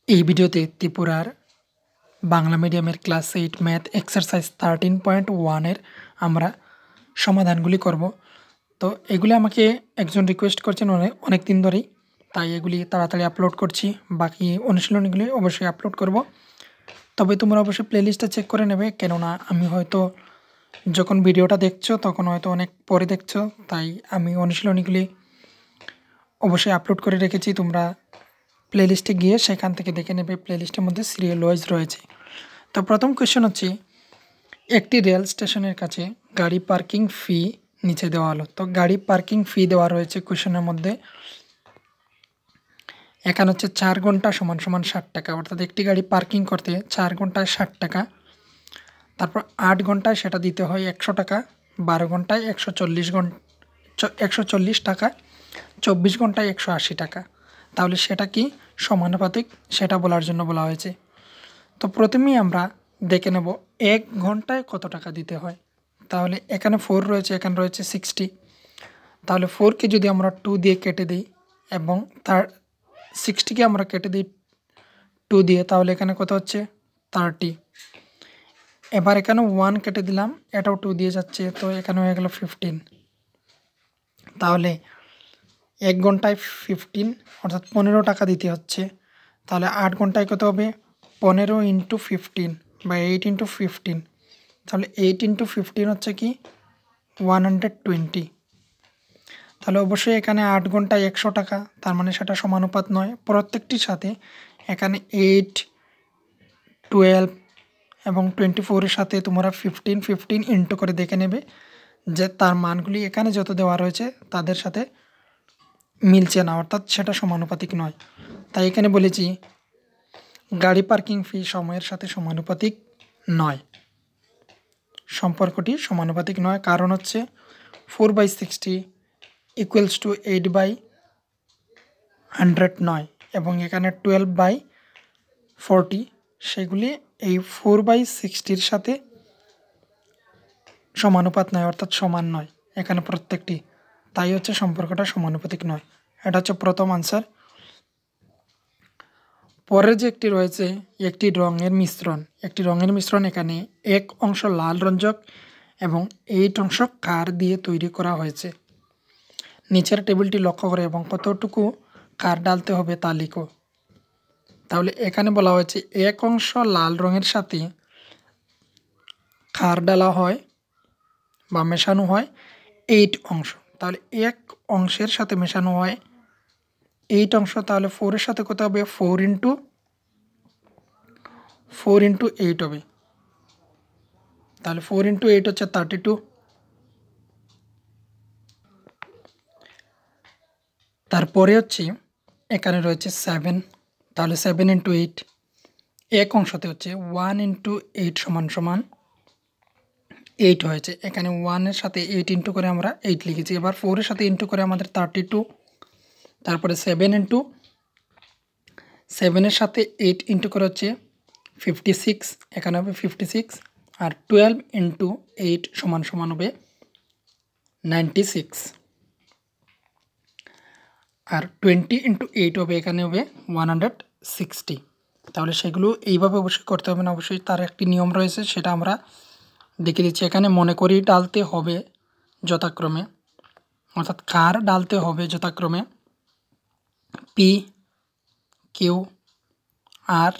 এই ভিডিওতে ত্রিপুরার বাংলা মিডিয়ামের ক্লাস 8 ম্যাথ এক্সারসাইজ 13.1 এর আমরা সমাধানগুলি করব। তো এগুলি আমাকে একজন রিকোয়েস্ট করছেন অনেক দিন ধরেই, তাই এগুলি তাড়াতাড়ি আপলোড করছি। বাকি অনুশীলনীগুলি অবশ্যই আপলোড করব, তবে তোমরা অবশ্যই প্লেলিস্টটা চেক করে নেবে, কেননা আমি হয়তো যখন ভিডিওটা দেখছো তখন হয়তো অনেক পরে দেখছো, তাই আমি অনুশীলনীগুলি অবশ্যই আপলোড করে রেখেছি। তোমরা প্লেলিস্টে গিয়ে সেখান থেকে দেখে নেবে, প্লেলিস্টের মধ্যে সিরিয়াল ওয়াইজ রয়েছে। তো প্রথম কোয়েশ্চেন হচ্ছে, একটি রেল স্টেশনের কাছে গাড়ি পার্কিং ফি নিচে দেওয়া হলো। তো গাড়ি পার্কিং ফি দেওয়া রয়েছে কোয়েশ্চেনের মধ্যে। এখানে হচ্ছে 4 ঘন্টা সমান সমান 60 টাকা, অর্থাৎ একটি গাড়ি পার্কিং করতে 4 ঘন্টায় 60 টাকা। তারপর 8 ঘন্টায় সেটা দিতে হয় 100 টাকা, 12 ঘন্টায় 140 টাকা, 24 ঘন্টায় 180 টাকা। তাহলে সেটা কি সমানুপাতিক, সেটা বলার জন্য বলা হয়েছে। তো প্রথমেই আমরা দেখে নেব 1 ঘন্টায় কত টাকা দিতে হয়। তাহলে এখানে 4 রয়েছে, এখানে রয়েছে 60। তাহলে 4কে যদি আমরা 2 দিয়ে কেটে দিই এবং তার 60কে আমরা কেটে দিই 2 দিয়ে, তাহলে এখানে কত হচ্ছে 30। এবার এখানে 1 কেটে দিলাম, এটাও 2 দিয়ে যাচ্ছে, তো এখানে হয়ে গেল 15। তাহলে 1 ঘন্টায় 15 অর্থাৎ 15 টাকা দিতে হচ্ছে। তাহলে 8 ঘন্টায় কত হবে 15 ইন্টু 15 বা 8 ইন্টু 15। তাহলে 8 ইন্টু 15 হচ্ছে কি 120। তাহলে অবশ্যই এখানে 8 ঘন্টায় 100 টাকা, তার মানে সেটা সমানুপাত নয়। প্রত্যেকটির সাথে এখানে 8, 12 এবং 24-এর সাথে তোমরা 15 15 ইন্টু করে দেখে নেবে যে তার মানগুলি এখানে যত দেওয়া রয়েছে তাদের সাথে মিলছে না, অর্থাৎ সেটা সমানুপাতিক নয়। তাই এখানে বলেছি গাড়ি পার্কিং ফি সময়ের সাথে সমানুপাতিক নয়, সম্পর্কটি সমানুপাতিক নয়। কারণ হচ্ছে 4/60 ইকুয়ালস টু 8/100 নয়, এবং এখানে 12/40 সেগুলি এই 4/60-র সাথে সমানুপাত নয়, অর্থাৎ সমান নয় এখানে প্রত্যেকটি। তাই হচ্ছে সম্পর্কটা সমানুপাতিক নয়। এটা হচ্ছে প্রথম আনসার। পরের যে একটি রয়েছে, একটি রঙের মিশ্রণ। এখানে 1 অংশ লাল রঞ্জক এবং 8 অংশ কার দিয়ে তৈরি করা হয়েছে। নিচের টেবিলটি লক্ষ্য করে এবং কতটুকু কার ডালতে হবে তা লিখো। তাহলে এখানে বলা হয়েছে 1 অংশ লাল রঙের সাথে কার ডালা হয় বা মেশানো হয় 8 অংশ। তাহলে 1 অংশের সাথে মেশানো হয় 8 অংশ। তাহলে 4-এর সাথে কত হবে 4 ইন্টু 8 হবে। তাহলে 4 ইন্টু 8 হচ্ছে 32। তারপরে হচ্ছে এখানে রয়েছে 7। তাহলে 7 ইন্টু 8, 1 অংশতে হচ্ছে 1 ইন্টু 8 সমান সমান 8 হয়েছে। এখানে 1-এর সাথে 8 ইন্টু করে আমরা 8 লিখেছি। এবার 4-এর সাথে ইন্টু করে আমাদের 32। তারপরে 7 ইন্টু 7-এর সাথে 8 ইন্টু করে হচ্ছে 56, এখানে হবে 56। আর 12 ইন্টু 8 সমান সমান হবে 96। আর 20 ইন্টু 8 হবে, এখানে হবে 160। তাহলে সেগুলো এইভাবে অবশ্যই করতে হবে না, অবশ্যই তার একটি নিয়ম রয়েছে, সেটা আমরা দেখে দিচ্ছি। এখানে মনে করি ডালতে হবে যথাক্রমে, অর্থাৎ কার ডালতে হবে যথাক্রমে পি, কিউ, আর,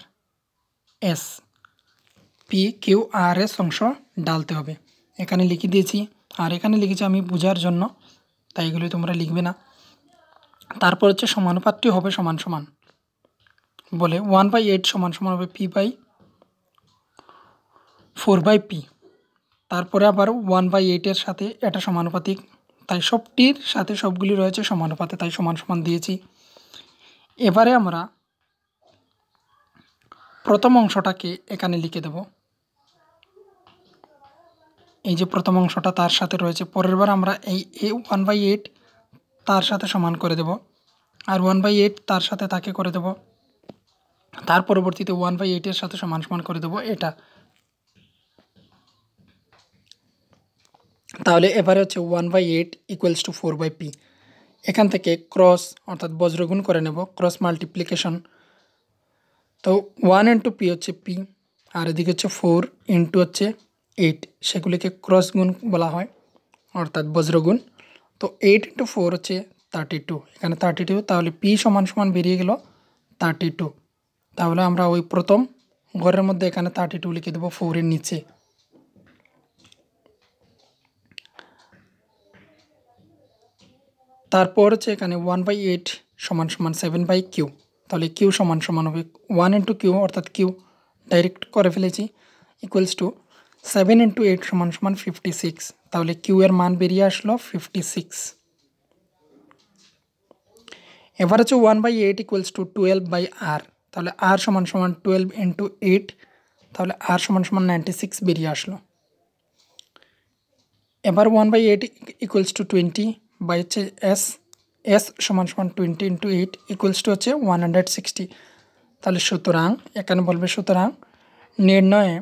এস। পি, কিউ, আর, এস অংশ ডালতে হবে, এখানে লিখে দিয়েছি। আর এখানে লিখেছি আমি বোঝার জন্য, তাই এগুলি তোমরা লিখবে না। তারপর হচ্ছে সমানুপাতটি হবে সমান সমান বলে 1/8 সমান সমান হবে P/4/P। তারপরে আবার 1/8-এর সাথে এটা সমানুপাতিক, তাই সবটির সাথে সবগুলি রয়েছে সমানুপাতে, তাই সমান সমান দিয়েছি। এবারে আমরা প্রথম অংশটাকে এখানে লিখে দেব। এই যে প্রথম অংশটা তার সাথে রয়েছে, পরের বার আমরা এই 1/8 তার সাথে সমান করে দেব, আর 1/8 তার সাথে তাকে করে দেব, তার পরবর্তীতে 1/8-এর সাথে সমান সমান করে দেব এটা। তাহলে এবারে হচ্ছে 1/8 ইকুয়ালস টু 4/P। এখান থেকে ক্রস অর্থাৎ বজ্রগুণ করে নেব, ক্রস মাল্টিপ্লিকেশন। তো 1 ইন্টু পি হচ্ছে পি, আর এদিকে হচ্ছে 4 ইন্টু হচ্ছে 8, সেগুলিকে ক্রস গুণ বলা হয় অর্থাৎ বজ্রগুণ। তো 8 ইন্টু 4 হচ্ছে 32, এখানে 32, তাহলে পি সমান সমান বেরিয়ে গেল 32। তাহলে আমরা ওই প্রথম ঘরের মধ্যে এখানে 32 লিখে দেবো 4-এর নিচে। তারপর হচ্ছে এখানে 1/8 সমান সমান 7/কিউ, তাহলে কিউ সমান সমান হবে 1 ইন্টু কিউ অর্থাৎ কিউ ডাইরেক্ট করে ফেলেছি, ইকুয়ালস টু 7 ইন্টু 8 সমান সমান 56, তাহলে কিউ এর মান বেরিয়ে আসলো 56। এবার হচ্ছে 1/8 ইকুয়ালস টু 12/r, তাহলে আর সমান সমান 12 ইন্টু 8, তাহলে আর সমান সমান 96 বেরিয়ে আসলো। এবার 1/8 ইকুয়ালস টু 20 বাই হচ্ছে এস সমান সমান 20 ইন্টু 8 ইকুয়ালস টু হচ্ছে 160, তাহলে সুতরাং এখানে বলবে সুতরাং নির্ণয়ে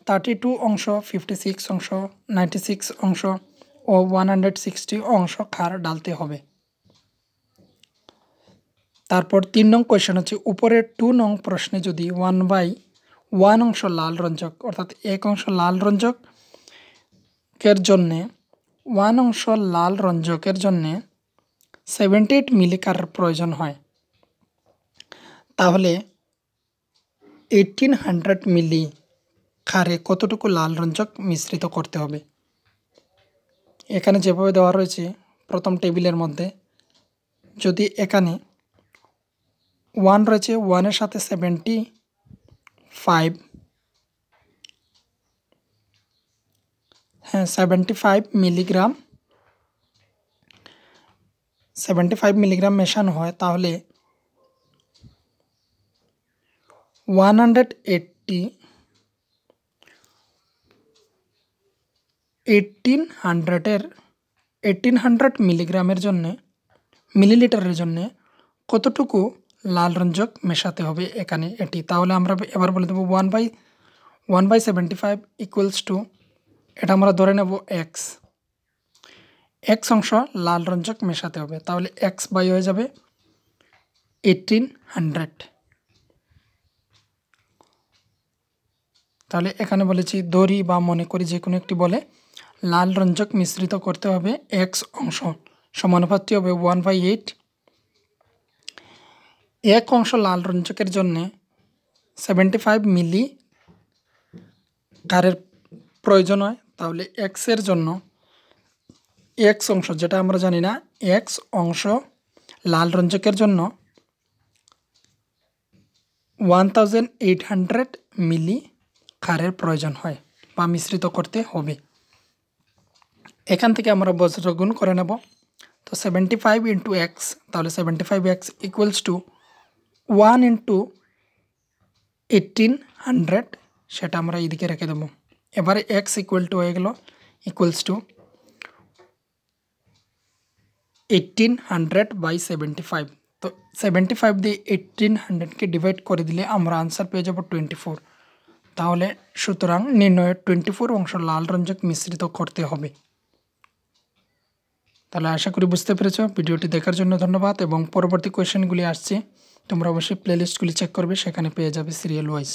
32 অংশ, 56 অংশ, 96 অংশ ও 160 অংশ ক্ষার ডালতে হবে। তারপর 3 নং কোয়েশ্চেন হচ্ছে উপরের 2 নং প্রশ্নে যদি 1/1 অংশ লাল রঞ্জক অর্থাৎ 1 অংশ লাল রঞ্জকের জন্যে 1 অংশ লাল রঞ্জকের জন্যে 78 মিলি ক্ষারের প্রয়োজন হয়, তাহলে 1800 মিলি ক্ষারে কতটুকু লাল রঞ্জক মিশ্রিত করতে হবে। এখানে যেভাবে দেওয়া রয়েছে প্রথম টেবিলের মধ্যে, যদি এখানে 1 রয়েছে, 1-এর সাথে 75 মিলিগ্রাম 75 মিলিগ্রাম মেশানো হয়, তাহলে 1800 মিলিগ্রামের জন্যে মিলিলিটারের জন্যে কতটুকু লাল রঞ্জক মেশাতে হবে এখানে এটি। তাহলে আমরা এবার বলে দেবো 1/75 ইকুয়ালস টু, এটা আমরা ধরে নেব এক্স অংশ লাল রঞ্জক মেশাতে হবে, তাহলে এক্স বাই হয়ে যাবে 1800। তাহলে এখানে বলেছি ধরি বা মনে করি যে কোনো একটি বলে লাল রঞ্জক মিশ্রিত করতে হবে এক্স অংশ, সমানুপাতি হবে 1/8। 1 অংশ লাল রঞ্জকের জন্যে 75 মিলি ক্ষারের প্রয়োজন হয়, তাহলে এক্সের জন্য এক্স অংশ, যেটা আমরা জানি না, এক্স অংশ লাল রঞ্জকের জন্য 1800 মিলি ক্ষারের প্রয়োজন হয় বা মিশ্রিত করতে হবে। এখান থেকে আমরা বজ্রগুণ করে নেব, তো 75 ইন্টু এক্স, তাহলে 75x ইকুয়ালস টু 1 ইন্টু 1800, সেটা আমরা এদিকে রেখে দেবো। এবারে এক্স ইকুয়াল টু হয়ে গেল ইকুয়ালস টু 1800/75, তো 75 দিয়ে 1800কে ডিভাইড করে দিলে আমরা আনসার পেয়ে যাব 24। তাহলে সুতরাং নির্ণয়ে 24 অংশ লাল রঞ্জক মিশ্রিত করতে হবে। তাহলে আশা করি বুঝতে পেরেছ। ভিডিওটি দেখার জন্য ধন্যবাদ, এবং পরবর্তী কোয়েশ্চেনগুলি আসছে, তোমরা অবশ্যই প্লেলিস্টগুলি চেক করবে, সেখানে পেয়ে যাবে সিরিয়াল ওয়াইজ।